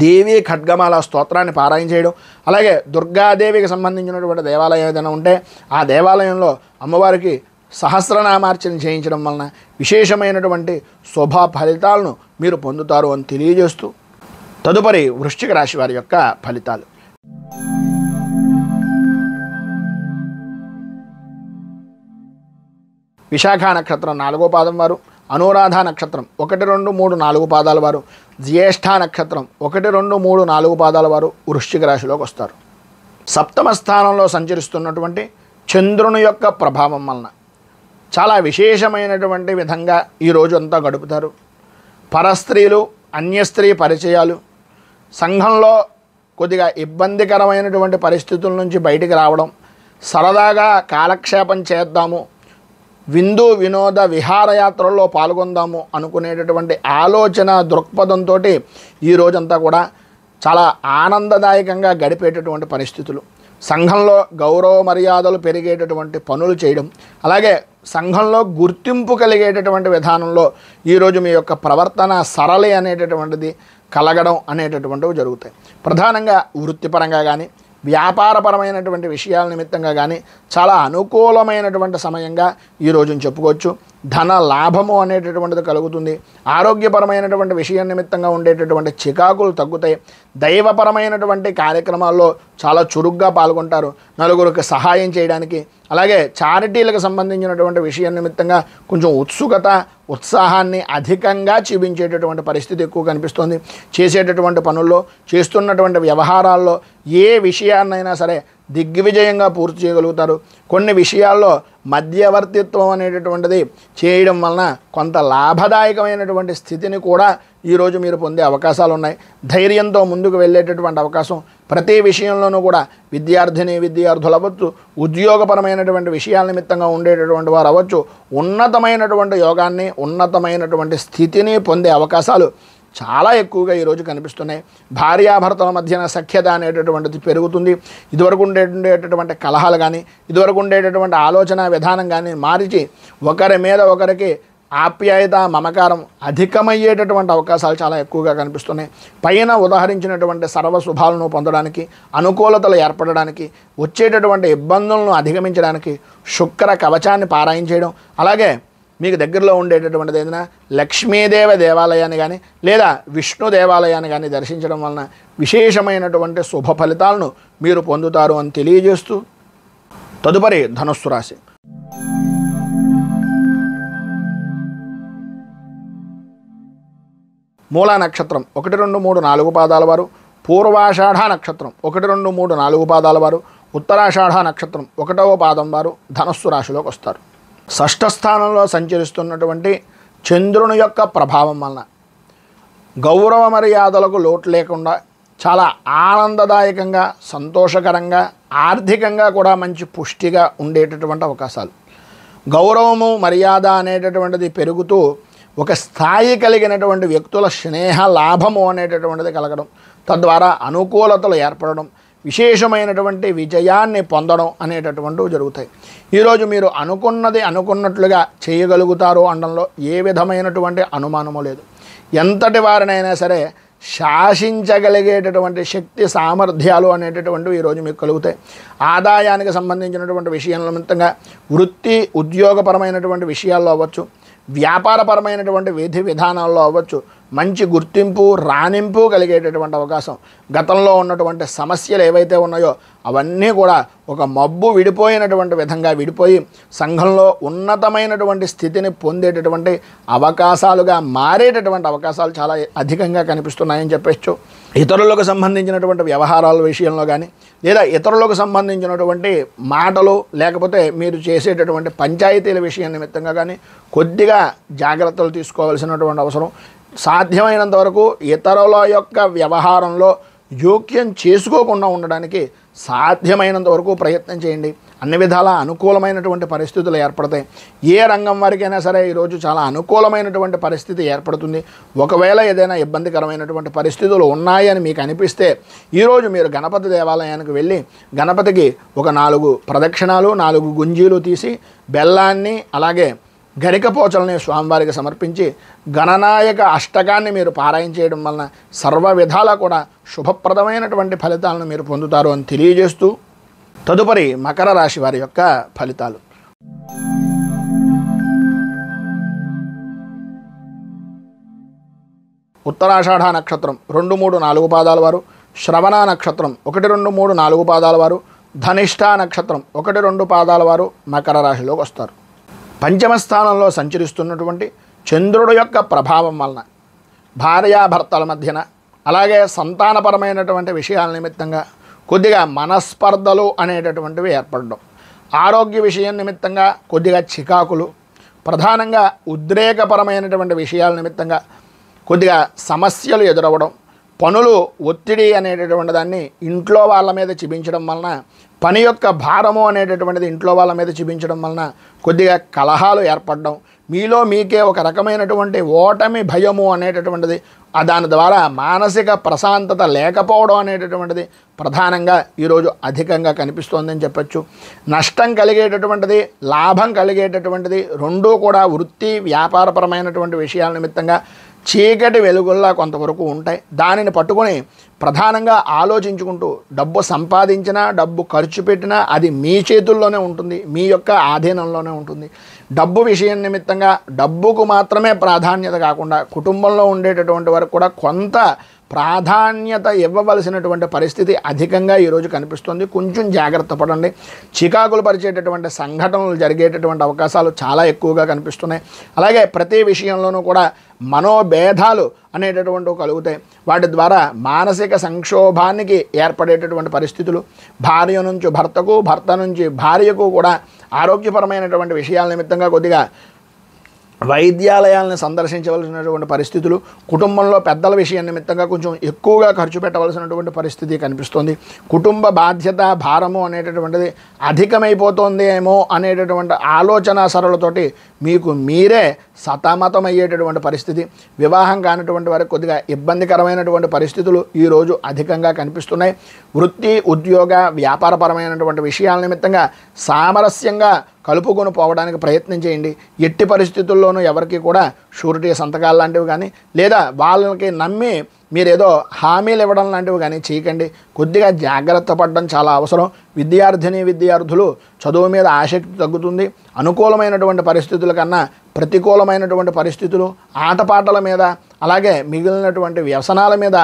దేవి ఖడ్గమాల స్తోత్రాన్ని పారాయణ చేయడం, అలాగే దుర్గాదేవికి సంబంధించినటువంటి దేవాలయం ఏదైనా ఉంటే ఆ దేవాలయంలో అమ్మవారికి సహస్రనామార్చన చేయించడం వలన విశేషమైనటువంటి శుభ ఫలితాలను మీరు పొందుతారు అని తెలియజేస్తూ తదుపరి వృశ్చిక రాశి వారి యొక్క ఫలితాలు. విశాఖ నక్షత్రం 4వ పాదం వారు, అనురాధ నక్షత్రం 1, 2, 3, 4 పాదాల వారు, జ్యేష్ఠ నక్షత్రం 1, 2, 3, 4 పాదాల వారు వృశ్చిక రాశిలోకి వస్తారు. సప్తమ స్థానంలో సంచరిస్తున్నటువంటి చంద్రుని యొక్క ప్రభావం వలన చాలా విశేషమైనటువంటి విధంగా ఈ రోజు అంతా గడుపుతారు. పరస్త్రీలు, అన్యస్త్రీ పరిచయాలు, సంఘంలో కొద్దిగా ఇబ్బందికరమైనటువంటి పరిస్థితుల నుంచి బయటికి రావడం, సరదాగా కాలక్షేపం చేద్దాము, విందు వినోద విహారయాత్రల్లో పాల్గొందాము అనుకునేటటువంటి ఆలోచన దృక్పథంతో ఈ రోజంతా కూడా చాలా ఆనందదాయకంగా గడిపేటటువంటి పరిస్థితులు, సంఘంలో గౌరవ మర్యాదలు పెరిగేటటువంటి పనులు చేయడం, అలాగే సంఘంలో గుర్తింపు కలిగేటటువంటి విధానంలో ఈరోజు మీ యొక్క ప్రవర్తన సరళి అనేటటువంటిది కలగడం అనేటటువంటివి జరుగుతాయి. ప్రధానంగా వృత్తిపరంగా కానీ వ్యాపారపరమైనటువంటి విషయాల నిమిత్తంగా కానీ చాలా అనుకూలమైనటువంటి సమయంగా ఈరోజు చెప్పుకోవచ్చు. ధన లాభము అనేటటువంటిది కలుగుతుంది. ఆరోగ్యపరమైనటువంటి విషయం నిమిత్తంగా ఉండేటటువంటి చికాకులు తగ్గుతాయి. దైవపరమైనటువంటి కార్యక్రమాల్లో చాలా చురుగ్గా పాల్గొంటారు. నలుగురికి సహాయం చేయడానికి, అలాగే చారిటీలకు సంబంధించినటువంటి విషయం నిమిత్తంగా కొంచెం ఉత్సుకత, ఉత్సాహాన్ని అధికంగా చూపించేటటువంటి పరిస్థితి ఎక్కువ కనిపిస్తుంది. చేసేటటువంటి పనుల్లో, చేస్తున్నటువంటి వ్యవహారాల్లో ఏ విషయాన్నైనా సరే దిగ్విజయంగా పూర్తి చేయగలుగుతారు. కొన్ని విషయాల్లో మధ్యవర్తిత్వం అనేటటువంటిది చేయడం వలన కొంత లాభదాయకమైనటువంటి స్థితిని కూడా ఈరోజు మీరు పొందే అవకాశాలు ఉన్నాయి. ధైర్యంతో ముందుకు వెళ్ళేటటువంటి అవకాశం ప్రతి విషయంలోనూ కూడా విద్యార్థులు అవ్వచ్చు, ఉద్యోగపరమైనటువంటి విషయాల నిమిత్తంగా ఉండేటటువంటి వారు అవ్వచ్చు, ఉన్నతమైనటువంటి యోగాన్ని, ఉన్నతమైనటువంటి స్థితిని పొందే అవకాశాలు చాలా ఎక్కువగా ఈరోజు కనిపిస్తున్నాయి. భార్యాభర్తల మధ్యన సఖ్యత అనేటటువంటిది పెరుగుతుంది. ఇదివరకు ఉండేటటువంటి కలహాలు కానీ, ఇదివరకు ఉండేటటువంటి ఆలోచన విధానం కానీ మార్చి ఒకరి మీద ఒకరికి ఆప్యాయత, మమకారం అధికమయ్యేటటువంటి అవకాశాలు చాలా ఎక్కువగా కనిపిస్తున్నాయి. పైన ఉదాహరించినటువంటి సర్వశుభాలను పొందడానికి, అనుకూలతలు ఏర్పడడానికి, వచ్చేటటువంటి ఇబ్బందులను అధిగమించడానికి శుక్ర కవచాన్ని పారాయణ చేయడం, అలాగే మీకు దగ్గరలో ఉండేటటువంటిది ఏదైనా లక్ష్మీదేవ దేవాలయాన్ని కానీ లేదా విష్ణు దేవాలయాన్ని కానీ దర్శించడం వలన విశేషమైనటువంటి శుభ ఫలితాలను మీరు పొందుతారు అని తెలియజేస్తూ తదుపరి ధనుస్సు రాశి. మూలా నక్షత్రం 1, 2, 3, 4 పాదాల వారు, పూర్వాషాఢ నక్షత్రం 1, 2, 3, 4 పాదాల వారు, ఉత్తరాషాఢ నక్షత్రం 1వ పాదం వారు ధనుస్సు రాశిలోకి వస్తారు. షష్ఠ స్థానంలో సంచరిస్తున్నటువంటి చంద్రుని యొక్క ప్రభావం వలన గౌరవ మర్యాదలకు లోటు లేకుండా చాలా ఆనందదాయకంగా, సంతోషకరంగా, ఆర్థికంగా కూడా మంచి పుష్టిగా ఉండేటటువంటి అవకాశాలు, గౌరవము మర్యాద అనేటటువంటిది పెరుగుతూ ఒక స్థాయి కలిగినటువంటి వ్యక్తుల స్నేహ లాభము అనేటటువంటిది కలగడం, తద్వారా అనుకూలతలు ఏర్పడడం, విశేషమైనటువంటి విజయాన్ని పొందడం అనేటటువంటివి జరుగుతాయి. ఈరోజు మీరు అనుకున్నది అనుకున్నట్లుగా చేయగలుగుతారు అనడంలో ఏ విధమైనటువంటి అనుమానము లేదు. ఎంతటి వారినైనా సరే శాసించగలిగేటటువంటి శక్తి సామర్థ్యాలు అనేటటువంటివి ఈరోజు మీకు కలుగుతాయి. ఆదాయానికి సంబంధించినటువంటి విషయం నిమిత్తంగా వృత్తి ఉద్యోగపరమైనటువంటి విషయాల్లో అవ్వచ్చు, వ్యాపారపరమైనటువంటి విధి విధానాల్లో అవ్వచ్చు, మంచి గుర్తింపు రాణింపు కలిగేటటువంటి అవకాశం. గతంలో ఉన్నటువంటి సమస్యలు ఏవైతే ఉన్నాయో అవన్నీ కూడా ఒక మబ్బు విడిపోయినటువంటి విధంగా విడిపోయి సంఘంలో ఉన్నతమైనటువంటి స్థితిని పొందేటటువంటి అవకాశాలుగా మారేటటువంటి అవకాశాలు చాలా అధికంగా కనిపిస్తున్నాయని చెప్పచ్చు. ఇతరులకు సంబంధించినటువంటి వ్యవహారాల విషయంలో కానీ, లేదా ఇతరులకు సంబంధించినటువంటి మాటలు లేకపోతే మీరు చేసేటటువంటి పంచాయతీల విషయం నిమిత్తంగా కానీ కొద్దిగా జాగ్రత్తలు తీసుకోవాల్సినటువంటి అవసరం. సాధ్యమైనంత వరకు ఇతరుల యొక్క వ్యవహారంలో జోక్యం చేసుకోకుండా ఉండడానికి సాధ్యమైనంత వరకు ప్రయత్నం చేయండి. అన్ని విధాలా అనుకూలమైనటువంటి పరిస్థితులు ఏర్పడతాయి. ఏ రంగం వారికైనా సరే ఈరోజు చాలా అనుకూలమైనటువంటి పరిస్థితి ఏర్పడుతుంది. ఒకవేళ ఏదైనా ఇబ్బందికరమైనటువంటి పరిస్థితులు ఉన్నాయని మీకు అనిపిస్తే ఈరోజు మీరు గణపతి దేవాలయానికి వెళ్ళి గణపతికి ఒక 4 ప్రదక్షిణాలు 4 గుంజీలు తీసి బెల్లాన్ని అలాగే గరికపోచల్ని స్వామివారికి సమర్పించి గణనాయక అష్టకాన్ని మీరు పారాయణ చేయడం వలన సర్వ విధాలా కూడా శుభప్రదమైనటువంటి ఫలితాలను మీరు పొందుతారు అని తెలియజేస్తూ తదుపరి మకర రాశి వారి యొక్క ఫలితాలు. ఉత్తరాషాఢ నక్షత్రం 2, 3, 4 పాదాల వారు, శ్రవణ నక్షత్రం 1, 2, 3, 4 పాదాల వారు, ధనిష్ఠ నక్షత్రం 1, 2 పాదాల వారు మకర రాశిలోకి వస్తారు. పంచమ స్థానంలో సంచరిస్తున్నటువంటి చంద్రుడు యొక్క ప్రభావం వలన భార్యాభర్తల మధ్యన అలాగే సంతానపరమైనటువంటి విషయాల నిమిత్తంగా కొద్దిగా మనస్పర్ధలు అనేటటువంటివి ఏర్పడడం, ఆరోగ్య విషయం నిమిత్తంగా కొద్దిగా చికాకులు, ప్రధానంగా ఉద్రేకపరమైనటువంటి విషయాల నిమిత్తంగా కొద్దిగా సమస్యలు ఎదురవ్వడం, పనులు ఒత్తిడి అనేటటువంటి దాన్ని ఇంట్లో వాళ్ళ మీద చూపించడం వలన, పని యొక్క భారము అనేటటువంటిది ఇంట్లో వాళ్ళ మీద చూపించడం వలన కొద్దిగా కలహాలు ఏర్పడడం, మీలో మీకే ఒక రకమైనటువంటి ఓటమి భయము అనేటటువంటిది, దాని ద్వారా మానసిక ప్రశాంతత లేకపోవడం అనేటటువంటిది ప్రధానంగా ఈరోజు అధికంగా కనిపిస్తోందని చెప్పచ్చు. నష్టం కలిగేటటువంటిది లాభం కలిగేటటువంటిది రెండూ కూడా వృత్తి వ్యాపారపరమైనటువంటి విషయాల నిమిత్తంగా చీకటి వెలుగుల్లా కొంతవరకు ఉంటాయి. దానిని పట్టుకొని ప్రధానంగా ఆలోచించుకుంటూ డబ్బు సంపాదించినా డబ్బు ఖర్చు పెట్టినా అది మీ చేతుల్లోనే ఉంటుంది, మీ యొక్క ఆధీనంలోనే ఉంటుంది. డబ్బు విషయం నిమిత్తంగా డబ్బుకు మాత్రమే ప్రాధాన్యత కాకుండా కుటుంబంలో ఉండేటటువంటి వరకు కూడా కొంత ప్రాధాన్యత ఇవ్వవలసినటువంటి పరిస్థితి అధికంగా ఈరోజు కనిపిస్తుంది. కొంచెం జాగ్రత్త పడండి. చికాకులు పరిచేటటువంటి సంఘటనలు జరిగేటటువంటి అవకాశాలు చాలా ఎక్కువగా కనిపిస్తున్నాయి. అలాగే ప్రతి విషయంలోనూ కూడా మనోభేదాలు అనేటటువంటివి కలుగుతాయి. వాటి ద్వారా మానసిక సంక్షోభానికి ఏర్పడేటటువంటి పరిస్థితులు, భార్య నుంచి భర్తకు, భర్త నుంచి భార్యకు కూడా ఆరోగ్యపరమైనటువంటి విషయాల నిమిత్తంగా కొద్దిగా వైద్యాలయాలను సందర్శించవలసినటువంటి పరిస్థితులు, కుటుంబంలో పెద్దల విషయం నిమిత్తంగా కొంచెం ఎక్కువగా ఖర్చు పెట్టవలసినటువంటి పరిస్థితి కనిపిస్తుంది. కుటుంబ బాధ్యత భారము అనేటటువంటిది అధికమైపోతుంది ఏమో అనేటటువంటి ఆలోచన సరళతోటి మీకు మీరే సతమతమయ్యేటటువంటి పరిస్థితి. వివాహం కానిటువంటి వారికి కొద్దిగా ఇబ్బందికరమైనటువంటి పరిస్థితులు ఈరోజు అధికంగా కనిపిస్తున్నాయి. వృత్తి ఉద్యోగ వ్యాపారపరమైనటువంటి విషయాల నిమిత్తంగా సామరస్యంగా కలుపుకొని పోవడానికి ప్రయత్నం చేయండి. ఎట్టి పరిస్థితుల్లోనూ ఎవరికి కూడా షూరిటీ సంతకాలు లాంటివి కానీ లేదా వాళ్ళకి నమ్మి మీరేదో హామీలు ఇవ్వడం లాంటివి కానీ చేయకండి. కొద్దిగా జాగ్రత్త పడడం చాలా అవసరం. విద్యార్థులు చదువు మీద ఆసక్తి తగ్గుతుంది. అనుకూలమైనటువంటి పరిస్థితుల కన్నా ప్రతికూలమైనటువంటి పరిస్థితులు, ఆటపాటల మీద అలాగే మిగిలినటువంటి వ్యసనాల మీద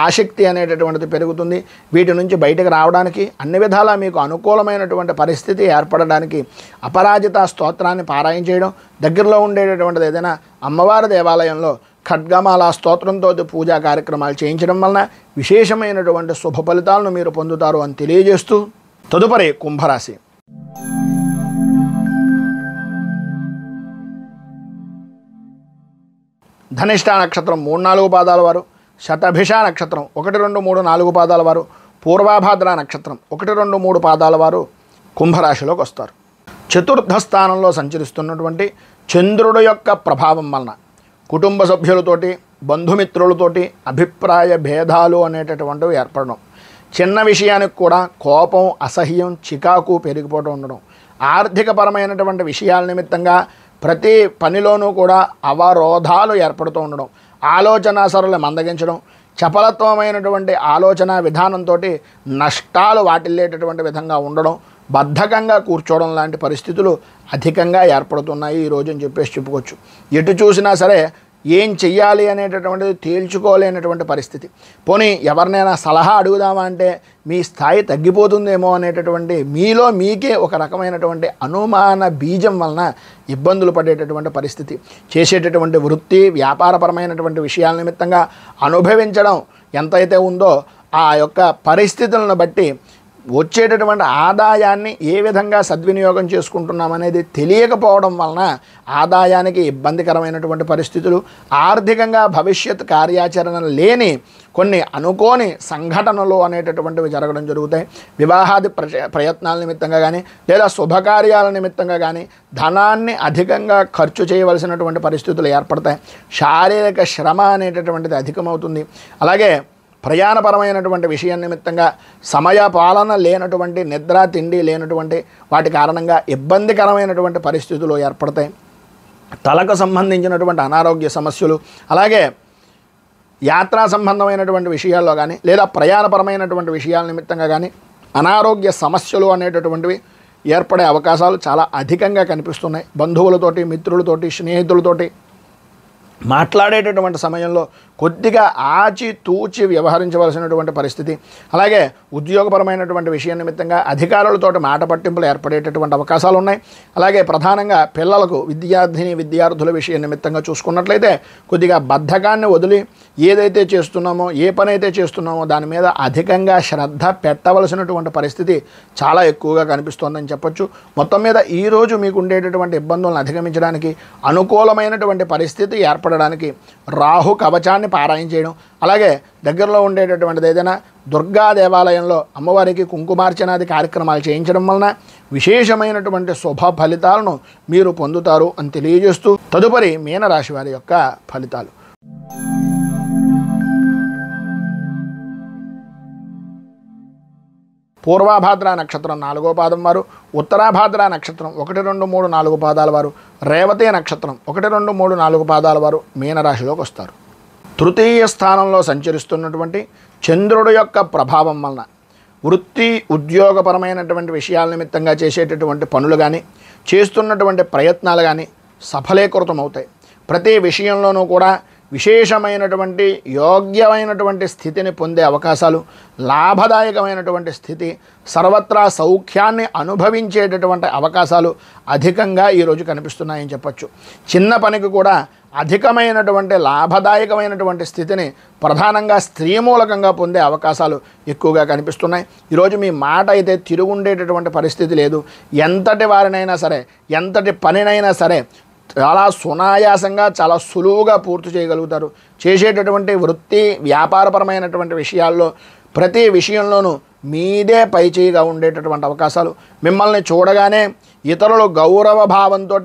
ఆసక్తి అనేటటువంటిది పెరుగుతుంది. వీటి నుంచి బయటకు రావడానికి అన్ని విధాలా మీకు అనుకూలమైనటువంటి పరిస్థితి ఏర్పడడానికి అపరాజిత స్తోత్రాన్ని పారాయణ చేయడం, దగ్గరలో ఉండేటటువంటిది ఏదైనా అమ్మవారి దేవాలయంలో ఖడ్గమాల స్తోత్రంతో పూజా కార్యక్రమాలు చేయించడం వలన విశేషమైనటువంటి శుభ ఫలితాలను మీరు పొందుతారు అని తెలియజేస్తూ తదుపరి కుంభరాశి. ధనిష్ఠ నక్షత్రం 3, 4 పాదాల వారు, శతభిష నక్షత్రం 1, 2, 3, 4 పాదాల వారు, పూర్వభాద్ర నక్షత్రం 1, 2, 3 పాదాల వారు కుంభరాశిలోకి వస్తారు. చతుర్థ స్థానంలో సంచరిస్తున్నటువంటి చంద్రుడు యొక్క ప్రభావం వలన కుటుంబ సభ్యులతోటి బంధుమిత్రులతోటి అభిప్రాయ భేదాలు అనేటటువంటివి ఏర్పడడం, చిన్న విషయానికి కూడా కోపం అసహ్యం చికాకు పెరిగిపోతూ ఉండడం, ఆర్థికపరమైనటువంటి విషయాల నిమిత్తంగా ప్రతి పనిలోనూ కూడా అవరోధాలు ఏర్పడుతూ ఉండడం, ఆలోచన సరళి మందగించడం, చపలత్వమైనటువంటి ఆలోచన విధానంతో నష్టాలు వాటిల్లేటటువంటి విధంగా ఉండడం, బద్ధకంగా కూర్చోవడం లాంటి పరిస్థితులు అధికంగా ఏర్పడుతున్నాయి ఈరోజు అని చెప్పేసి చెప్పుకోవచ్చు. ఎటు చూసినా సరే ఏం చెయ్యాలి అనేటటువంటిది తేల్చుకోలేనటువంటి పరిస్థితి. పోనీ ఎవరినైనా సలహా అడుగుదామా అంటే మీ స్థాయి తగ్గిపోతుందేమో అనేటటువంటి మీలో మీకే ఒక రకమైనటువంటి అనుమాన బీజం వలన ఇబ్బందులు పడేటటువంటి పరిస్థితి. చేసేటటువంటి వృత్తి వ్యాపారపరమైనటువంటి విషయాల నిమిత్తంగా అనుభవించడం ఎంతైతే ఉందో ఆ యొక్క పరిస్థితులను బట్టి వచ్చేటటువంటి ఆదాయాన్ని ఏ విధంగా సద్వినియోగం చేసుకుంటున్నామనేది తెలియకపోవడం వలన ఆదాయానికి ఇబ్బందికరమైనటువంటి పరిస్థితులు, ఆర్థికంగా భవిష్యత్ కార్యాచరణ లేని కొన్ని అనుకోని సంఘటనలు అనేటటువంటివి జరగడం జరుగుతాయి. వివాహాది ప్రయత్నాల నిమిత్తంగా కానీ లేదా శుభకార్యాల నిమిత్తంగా కానీ ధనాన్ని అధికంగా ఖర్చు చేయవలసినటువంటి పరిస్థితులు ఏర్పడతాయి. శారీరక శ్రమ అనేటటువంటిది అధికమవుతుంది. అలాగే ప్రయాణపరమైనటువంటి విషయం నిమిత్తంగా సమయ పాలన లేనటువంటి, నిద్ర తిండి లేనటువంటి వాటి కారణంగా ఇబ్బందికరమైనటువంటి పరిస్థితులు ఏర్పడతాయి. తలకు సంబంధించినటువంటి అనారోగ్య సమస్యలు, అలాగే యాత్రా సంబంధమైనటువంటి విషయాల్లో కానీ లేదా ప్రయాణపరమైనటువంటి విషయాల నిమిత్తంగా కానీ అనారోగ్య సమస్యలు అనేటటువంటివి ఏర్పడే అవకాశాలు చాలా అధికంగా కనిపిస్తున్నాయి. బంధువులతోటి, మిత్రులతోటి, స్నేహితులతోటి మాట్లాడేటటువంటి సమయంలో కొద్దిగా ఆచితూచి వ్యవహరించవలసినటువంటి పరిస్థితి. అలాగే ఉద్యోగపరమైనటువంటి విషయం నిమిత్తంగా అధికారులతోటి మాట పట్టింపులు ఏర్పడేటటువంటి అవకాశాలు ఉన్నాయి. అలాగే ప్రధానంగా పిల్లలకు విద్యార్థుల విషయం నిమిత్తంగా చూసుకున్నట్లయితే కొద్దిగా బద్ధకాన్ని వదిలి ఏదైతే చేస్తున్నామో, ఏ పని అయితే చేస్తున్నామో దాని మీద అధికంగా శ్రద్ధ పెట్టవలసినటువంటి పరిస్థితి చాలా ఎక్కువగా కనిపిస్తోందని చెప్పొచ్చు. మొత్తం మీద ఈరోజు మీకు ఉండేటటువంటి ఇబ్బందులను అధిగమించడానికి, అనుకూలమైనటువంటి పరిస్థితి ఏర్పడడానికి రాహు కవచాన్ని పారాయణ చేయడం, అలాగే దగ్గరలో ఉండేటటువంటిది ఏదైనా దుర్గా దేవాలయంలో అమ్మవారికి కుంకుమార్చనాది కార్యక్రమాలు చేయించడం వలన విశేషమైనటువంటి శుభ ఫలితాలను మీరు పొందుతారు అని తెలియజేస్తూ తదుపరి మీనరాశి వారి యొక్క ఫలితాలు. పూర్వాభాద్ర నక్షత్రం 4వ పాదం వారు, ఉత్తరాభాద్ర నక్షత్రం 1, 2, 3, 4 పాదాల వారు, రేవతి నక్షత్రం 1, 2, 3, 4 పాదాల వారు మీనరాశిలోకి వస్తారు. తృతీయ స్థానంలో సంచరిస్తున్నటువంటి చంద్రుడి యొక్క ప్రభావం వలన వృత్తి ఉద్యోగపరమైనటువంటి విషయాల నిమిత్తంగా చేసేటటువంటి పనులు కానీ, చేస్తున్నటువంటి ప్రయత్నాలు కానీ సఫలీకృతమవుతాయి. ప్రతి విషయంలోనూ కూడా విశేషమైనటువంటి యోగ్యమైనటువంటి స్థితిని పొందే అవకాశాలు, లాభదాయకమైనటువంటి స్థితి, సర్వత్రా సౌఖ్యాన్ని అనుభవించేటటువంటి అవకాశాలు అధికంగా ఈరోజు కనిపిస్తున్నాయని చెప్పచ్చు. చిన్న పనికి కూడా అధికమైనటువంటి లాభదాయకమైనటువంటి స్థితిని ప్రధానంగా స్త్రీ మూలకంగా పొందే అవకాశాలు ఎక్కువగా కనిపిస్తున్నాయి. ఈరోజు మీ మాట అయితే తిరుగుండేటటువంటి పరిస్థితి లేదు. ఎంతటి వారినైనా సరే, ఎంతటి పనినైనా సరే చాలా సునాయాసంగా, చాలా సులువుగా పూర్తి చేయగలుగుతారు. చేసేటటువంటి వృత్తి వ్యాపారపరమైనటువంటి విషయాల్లో ప్రతి విషయంలోనూ మీదే పైచేయిగా ఉండేటటువంటి అవకాశాలు, మిమ్మల్ని చూడగానే ఇతరులు గౌరవ భావంతో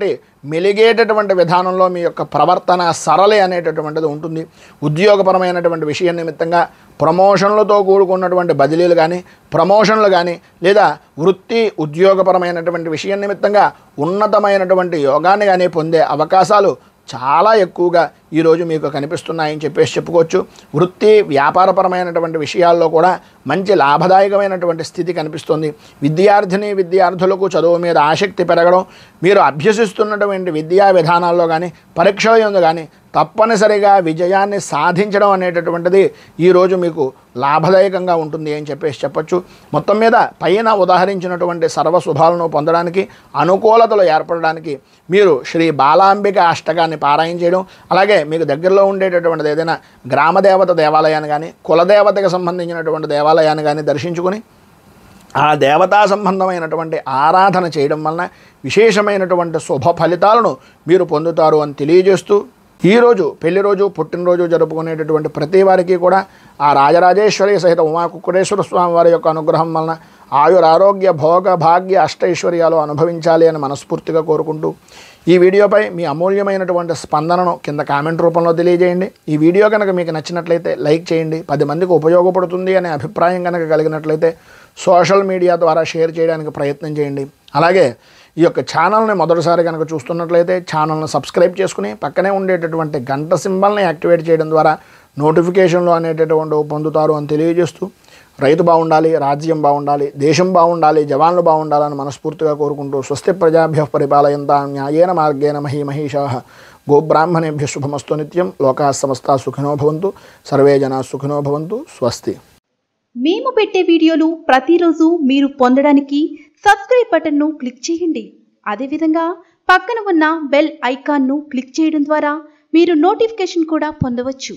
మెలిగేటటువంటి విధానంలో మీ యొక్క ప్రవర్తన సరళి అనేటటువంటిది ఉంటుంది. ఉద్యోగపరమైనటువంటి విషయం నిమిత్తంగా ప్రమోషన్లతో కూడుకున్నటువంటి బదిలీలు కానీ, ప్రమోషన్లు కానీ, లేదా వృత్తి ఉద్యోగపరమైనటువంటి విషయం నిమిత్తంగా ఉన్నతమైనటువంటి యోగాన్ని కానీ పొందే అవకాశాలు చాలా ఎక్కువగా ఈరోజు మీకు కనిపిస్తున్నాయని చెప్పేసి చెప్పుకోవచ్చు. వృత్తి వ్యాపారపరమైనటువంటి విషయాల్లో కూడా మంచి లాభదాయకమైనటువంటి స్థితి కనిపిస్తుంది. విద్యార్థులకు చదువు మీద ఆసక్తి పెరగడం, మీరు అభ్యసిస్తున్నటువంటి విద్యా విధానాల్లో కానీ, పరీక్షల యందు కానీ తప్పనిసరిగా విజయాన్ని సాధించడం అనేటటువంటిది ఈరోజు మీకు లాభదాయకంగా ఉంటుంది అని చెప్పేసి చెప్పచ్చు. మొత్తం మీద పైన ఉదాహరించినటువంటి సర్వశుభాలను పొందడానికి, అనుకూలతలు ఏర్పడడానికి మీరు శ్రీ బాలాంబిక అష్టకాన్ని పారాయణ చేయడం, అలాగే మీకు దగ్గరలో ఉండేటటువంటిది ఏదైనా గ్రామదేవత దేవాలయాన్ని కానీ, కులదేవతకు సంబంధించినటువంటి దేవాలయాన్ని కానీ దర్శించుకొని ఆ దేవతా సంబంధమైనటువంటి ఆరాధన చేయడం వలన విశేషమైనటువంటి శుభ ఫలితాలను మీరు పొందుతారు అని తెలియజేస్తూ, ఈరోజు పెళ్లి రోజు, పుట్టినరోజు జరుపుకునేటటువంటి ప్రతి వారికి కూడా ఆ రాజరాజేశ్వరి సహిత ఉమాకుక్కుటేశ్వర స్వామి వారి యొక్క అనుగ్రహం వలన ఆయురారోగ్య భోగ భాగ్య అష్టైశ్వర్యాలు అనుభవించాలి అని మనస్ఫూర్తిగా కోరుకుంటూ ఈ వీడియోపై మీ అమూల్యమైనటువంటి స్పందనను కింద కామెంట్ రూపంలో తెలియజేయండి. ఈ వీడియో కనుక మీకు నచ్చినట్లయితే లైక్ చేయండి. 10 మందికి ఉపయోగపడుతుంది అనే అభిప్రాయం కనుక కలిగినట్లయితే సోషల్ మీడియా ద్వారా షేర్ చేయడానికి ప్రయత్నం చేయండి. అలాగే ఈ యొక్క ఛానల్ని మొదటిసారి కనుక చూస్తున్నట్లయితే ఛానల్ని సబ్స్క్రైబ్ చేసుకుని పక్కనే ఉండేటటువంటి గంట సింబల్ని యాక్టివేట్ చేయడం ద్వారా నోటిఫికేషన్లు అనేటటువంటివి పొందుతారు అని తెలియజేస్తూ, రైతు బాగుండాలి, రాజ్యం బాగుండాలి, దేశం బాగుండాలి, జవాన్లు బాగుండాలని మనస్ఫూర్తిగా కోరుకుంటూ స్వస్తి ప్రజాభ్యః పరిపాలయంతాం న్యాయేన మార్గేణ మహీమహీషాః గోబ్రాహ్మణేభ్యః శుభమస్తు నిత్యం. లోకాः సమస్తాः సుఖినో భవంతు, సర్వే జనాః సుఖినో భవంతు. స్వస్తి.
మేము పెట్టే వీడియోలు ప్రతిరోజు మీరు పొందడానికి సబ్స్క్రైబ్ బటన్ను క్లిక్ చేయండి. అదేవిధంగా పక్కన ఉన్న బెల్ ఐకాన్ను క్లిక్ చేయడం ద్వారా మీరు నోటిఫికేషన్ కూడా పొందవచ్చు.